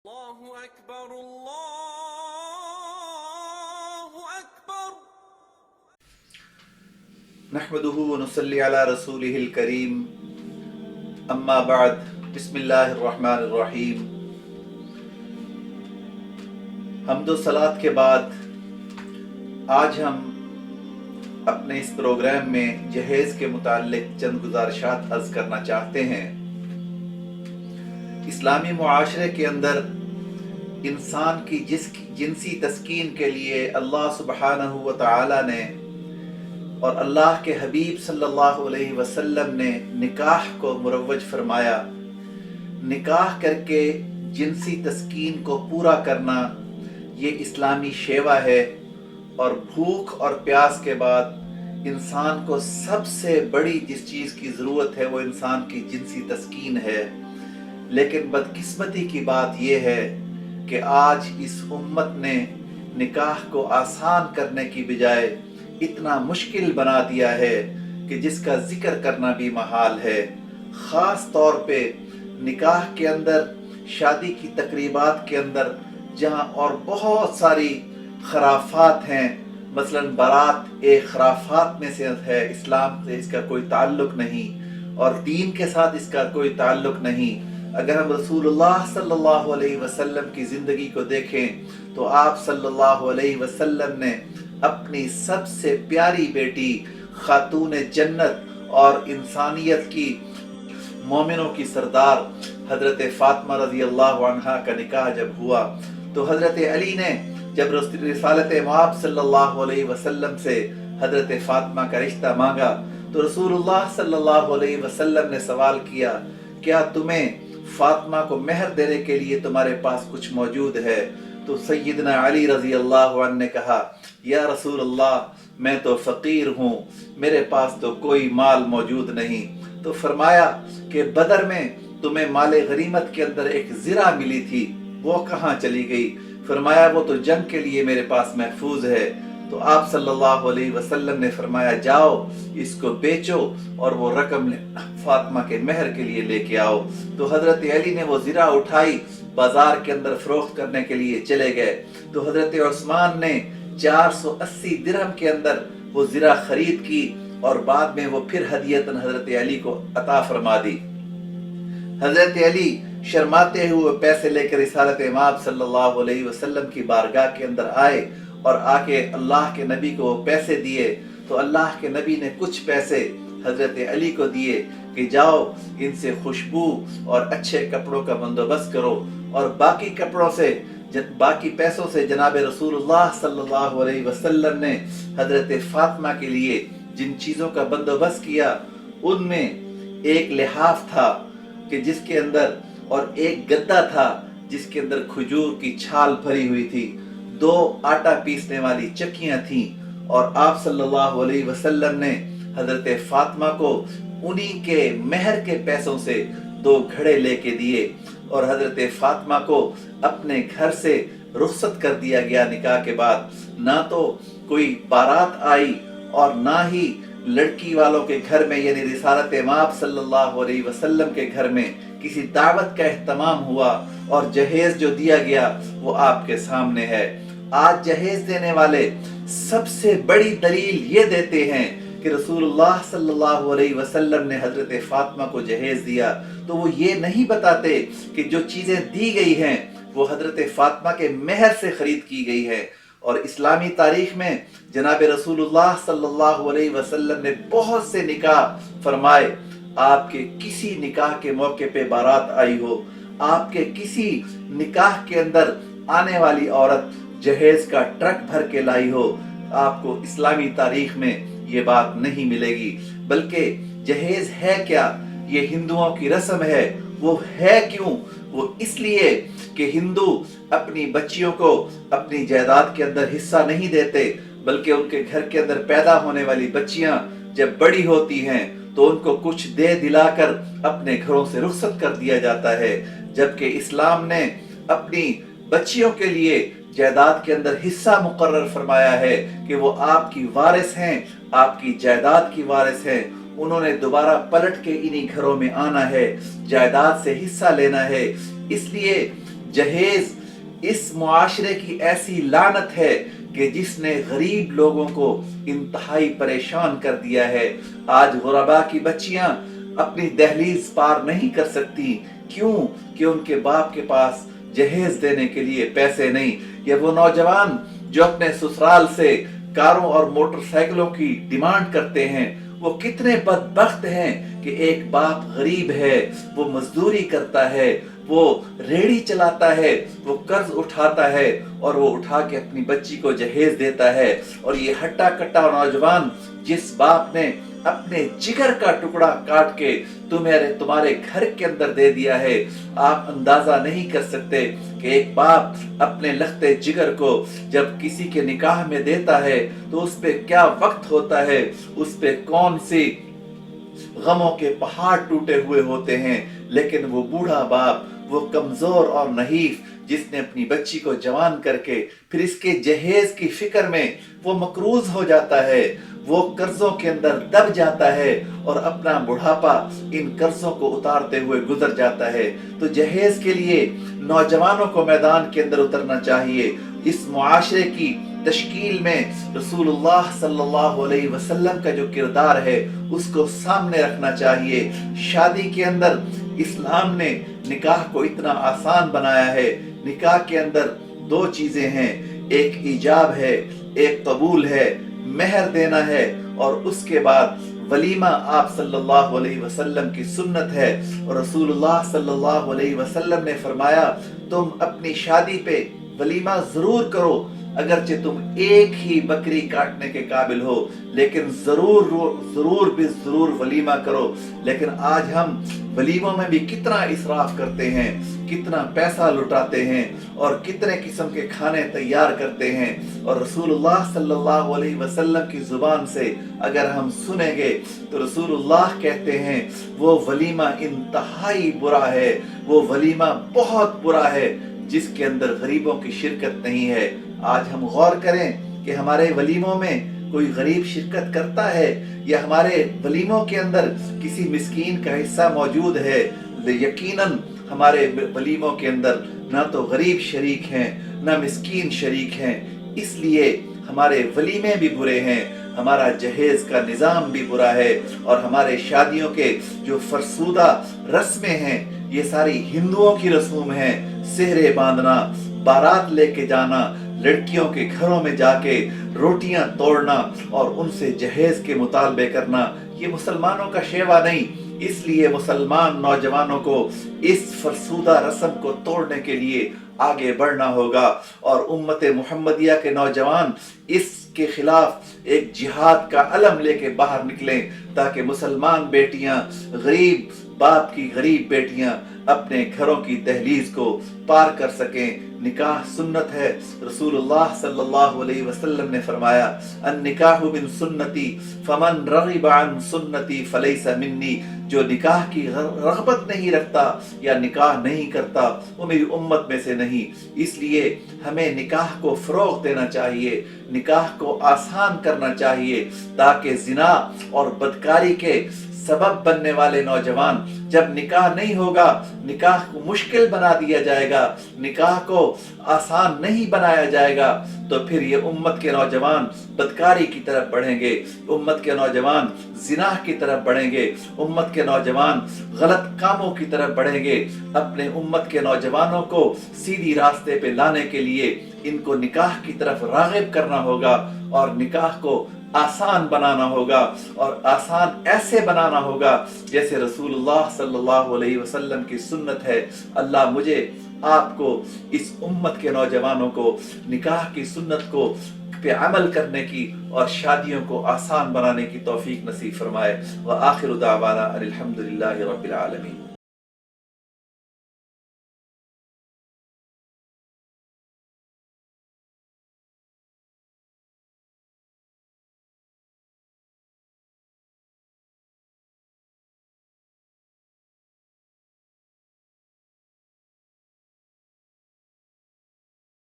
الله أكبر الله أكبر نحمده ونصلي على رسوله الكريم اما بعد بسم اللہ الرحمن الرحیم۔ حمد و صلات کے بعد آج ہم اپنے اس پروگرام میں جہیز کے متعلق چند گزارشات عرض کرنا چاہتے ہیں۔ اسلامی معاشرے کے اندر انسان کی جنسی تسکین کے لیے اللہ سبحانہ و تعالی نے اور اللہ کے حبیب صلی اللہ علیہ وسلم نے نکاح کو مروج فرمایا۔ نکاح کر کے جنسی تسکین کو پورا کرنا یہ اسلامی شیوا ہے، اور بھوک اور پیاس کے بعد انسان کو سب سے بڑی جس چیز کی ضرورت ہے وہ انسان کی جنسی تسکین ہے۔ لیکن بدقسمتی کی بات یہ ہے کہ آج اس امت نے نکاح کو آسان کرنے کی بجائے اتنا مشکل بنا دیا ہے کہ جس کا ذکر کرنا بھی محال ہے۔ خاص طور پہ نکاح کے اندر، شادی کی تقریبات کے اندر جہاں اور بہت ساری خرافات ہیں، مثلا بارات ایک خرافات میں سے ہے، اسلام سے اس کا کوئی تعلق نہیں اور دین کے ساتھ اس کا کوئی تعلق نہیں۔ اگر ہم رسول اللہ صلی اللہ علیہ وسلم کی زندگی کو دیکھیں تو آپ صلی اللہ علیہ وسلم نے اپنی سب سے پیاری بیٹی خاتون جنت اور انسانیت کی مومنوں کی سردار حضرت فاطمہ رضی اللہ عنہا کا نکاح جب ہوا تو حضرت علی نے جب رسالت مآب صلی اللہ علیہ وسلم سے حضرت فاطمہ کا رشتہ مانگا تو رسول اللہ صلی اللہ علیہ وسلم نے سوال کیا، کیا تمہیں فاطمہ کو مہر دینے کے لیے تمہارے پاس کچھ موجود ہے؟ تو سیدنا علی رضی اللہ عنہ نے کہا، یا رسول اللہ میں تو فقیر ہوں، میرے پاس تو کوئی مال موجود نہیں۔ تو فرمایا کہ بدر میں تمہیں مال غنیمت کے اندر ایک زرہ ملی تھی، وہ کہاں چلی گئی؟ فرمایا وہ تو جنگ کے لیے میرے پاس محفوظ ہے۔ تو آپ صلی اللہ علیہ وسلم نے فرمایا جاؤ اس کو بیچو اور وہ رقم فاطمہ کے مہر کے لیے لے کے آؤ۔ تو حضرت علی نے وہ زرہ اٹھائی، بازار کے اندر فروخت کرنے کے لیے چلے گئے تو حضرت عثمان نے 480 درہم کے اندر وہ زرہ خرید کی اور بعد میں وہ پھر ہدیتاً حضرت علی کو عطا فرما دی۔ حضرت علی شرماتے ہوئے پیسے لے کر رسالت مآب صلی اللہ علیہ وسلم کی بارگاہ کے اندر آئے اور آ کے اللہ کے نبی کو پیسے دیے تو اللہ کے نبی نے کچھ پیسے حضرت علی کو دیے کہ جاؤ ان سے خوشبو اور اچھے کپڑوں کا بندوبست کرو، اور باقی کپڑوں سے باقی پیسوں سے جناب رسول اللہ صلی اللہ علیہ وسلم نے حضرت فاطمہ کے لیے جن چیزوں کا بندوبست کیا ان میں ایک لحاف تھا کہ جس کے اندر اور ایک گدا تھا جس کے اندر کھجور کی چھال بھری ہوئی تھی، 2 آٹا پیسنے والی چکیاں تھیں، اور آپ صلی اللہ علیہ وسلم نے حضرت فاطمہ کو انہی کے مہر کے پیسوں سے 2 گھڑے لے کے دیے، اور حضرت فاطمہ کو اپنے گھر سے رخصت کر دیا گیا۔ نکاح کے بعد نہ تو کوئی بارات آئی اور نہ ہی لڑکی والوں کے گھر میں یعنی رسالت مآب صلی اللہ علیہ وسلم کے گھر میں کسی دعوت کا اہتمام ہوا، اور جہیز جو دیا گیا وہ آپ کے سامنے ہے۔ آج جہیز دینے والے سب سے بڑی دلیل یہ دیتے ہیں کہ رسول اللہ صلی اللہ علیہ وسلم نے حضرت فاطمہ کو جہیز دیا، تو وہ یہ نہیں بتاتے کہ جو چیزیں دی گئی ہیں وہ حضرت فاطمہ کے مہر سے خرید کی گئی ہے۔ اور اسلامی تاریخ میں جناب رسول اللہ صلی اللہ علیہ وسلم نے بہت سے نکاح فرمائے۔ آپ کے کسی نکاح کے موقع پہ بارات آئی ہو، آپ کے کسی نکاح کے اندر آنے والی عورت جہیز کا ٹرک بھر کے لائی ہو، آپ کو اسلامی تاریخ میں یہ بات نہیں ملے گی۔ بلکہ جہیز ہے کیا؟ یہ ہندوؤں کی رسم ہے۔ وہ ہے کیوں؟ وہ اس لیے کہ ہندو اپنی بچیوں کو اپنی جائیداد کے اندر حصہ نہیں دیتے، بلکہ ان کے گھر کے اندر پیدا ہونے والی بچیاں جب بڑی ہوتی ہیں تو ان کو کچھ دے دلا کر اپنے گھروں سے رخصت کر دیا جاتا ہے، جبکہ اسلام نے اپنی بچیوں کے لیے جائیداد کے اندر حصہ مقرر فرمایا ہے کہ وہ آپ کی وارث ہیں، آپ کی جائیداد کی وارث ہیں۔ انہوں نے دوبارہ پلٹ کے انہی گھروں میں آنا ہے، جائیداد سے حصہ لینا ہے۔ اس لیے जहेज इस मुआशरे की ऐसी लानत है कि जिसने गरीब लोगों को इंतहाई परेशान कर दिया है। आज गुरबा की बच्चियां अपनी दहलीज पार नहीं कर सकती। क्यों? कि उनके बाप के पास जहेज देने के लिए पैसे नहीं। या वो नौजवान जो अपने ससुराल से कारों और मोटरसाइकिलों की डिमांड करते हैं, वो कितने बदबख्त हैं कि एक बाप गरीब है, वो मजदूरी करता है, वो रेड़ी चलाता है, वो कर्ज उठाता है और वो उठा के अपनी बच्ची को जहेज देता है। और ये हट्टा कट्टा नौजवान जिस बाप ने अपने जिगर का टुकड़ा काट के तुम्हारे घर के अंदर दे दिया है, आप अंदाजा नहीं कर सकते कि एक बाप अपने लखते जिगर को जब किसी के निकाह में देता है तो उस पे क्या वक्त होता है, उस पे कौन सी गमों के पहाड़ टूटे हुए होते हैं। लेकिन वो बूढ़ा बाप, वो कमजोर और नहीफ जिसने अपनी बच्ची को जवान करके फिर इसके जहेज की फिक्र में वो मकरूज हो जाता है, वो कर्जों के अंदर दब जाता है और अपना बुढ़ापा इन कर्जों को उतारते हुए गुजर जाता है। तो जहेज के लिए नौजवानों को मैदान के अंदर उतरना चाहिए। इस मुआशरे की तश्कील में रसूलुल्लाह सल्लल्लाहु अलैहि वसल्लम का जो किरदार है उसको सामने रखना चाहिए। शादी के अंदर इस्लाम ने निकाह को इतना आसान बनाया है। निकाह के अंदर दो चीजें हैं, एक ईजाब है, एक कबूल है, मेहर देना है और उसके बाद वलीमा आप सल्लल्लाहु अलैहि वसल्लम की सुन्नत है। और रसूलुल्लाह सल्लल्लाहु अलैहि वसल्लम ने फरमाया तुम अपनी शादी पे वलीमा जरूर करो, अगरचे तुम एक ही बकरी काटने के काबिल हो, लेकिन जरूर वलीमा करो। लेकिन आज हम वलीमों में भी कितना इसराफ करते हैं, कितना पैसा लुटाते हैं और कितने किस्म के खाने तैयार करते हैं। और रसूलुल्लाह सल्लल्लाहु अलैहि वसल्लम की जुबान से अगर हम सुनेंगे तो रसूलुल्लाह कहते हैं वो वलीमा इंतहाई बुरा है, वो वलीमा बहुत बुरा है जिसके अंदर गरीबों की शिरकत नहीं है। आज हम गौर करें कि हमारे वलीमों में कोई गरीब शिरकत करता है या हमारे वलीमों के अंदर किसी मिस्कीन का हिस्सा मौजूद है। यकीनन हमारे वलीमों के अंदर ना तो गरीब शरीक हैं ना मिस्कीन शरीक हैं, इसलिए हमारे वलीमे भी बुरे हैं, हमारा जहेज का निज़ाम भी बुरा है और हमारे शादियों के जो फरसूदा रस्में हैं ये सारी हिंदुओं की रस्म हैं। सेहरे बांधना, बारात लेके जाना, लड़कियों के घरों में जाके रोटियां तोड़ना और उनसे जहेज के मुतालबे करना, ये मुसलमानों का शेवा नहीं। इसलिए मुसलमान नौजवानों को इस फरसूदा रस्म को तोड़ने के लिए आगे बढ़ना होगा और उम्मत मुहम्मदिया के नौजवान इसके खिलाफ एक जिहाद का अलम लेके बाहर निकलें ताकि मुसलमान बेटियां, गरीब बाप की गरीब बेटियां अपने घरों की दहलीज को पार कर सकें। निकाह सुन्नत है। रसूलुल्लाह सल्लल्लाहु अलैहि वसल्लम ने फरमाया अन्निकाहु मिन सुन्नती फमन रगिबा अन सुन्नती फलैसा मिन्नी, जो निकाह की रग़बत नहीं रखता या निकाह नहीं करता वो मेरी उम्मत में से नहीं। इसलिए हमें निकाह को फ़रोग़ देना चाहिए, निकाह को आसान करना चाहिए ताकि ज़िना और बदकारी के सबब बनने वाले नौजवान, जब निकाह नहीं होगा, निकाह को मुश्किल बना दिया जाएगा, निकाह को आसान नहीं बनाया जाएगा, तो फिर ये उम्मत के नौजवान बदकारी की तरफ बढ़ेंगे, उम्मत के नौजवान जिनाह की तरफ बढ़ेंगे, उम्मत के नौजवान गलत कामों की तरफ बढ़ेंगे। अपने उम्मत के नौजवानों को सीधी रास्ते पे लाने के लिए इनको निकाह की तरफ राग़िब करना होगा और निकाह को आसान बनाना होगा और आसान ऐसे बनाना होगा जैसे रसूलुल्लाह सल्लल्लाहु अलैहि वसल्लम की सुन्नत है। अल्लाह मुझे आपको इस उम्मत के नौजवानों को निकाह की सुन्नत को पे अमल करने की और शादियों को आसान बनाने की तौफीक नसीब फरमाए। व आखिरु दावाना अनिल हम्दुलिल्लाहि रब्बिल आलमीन।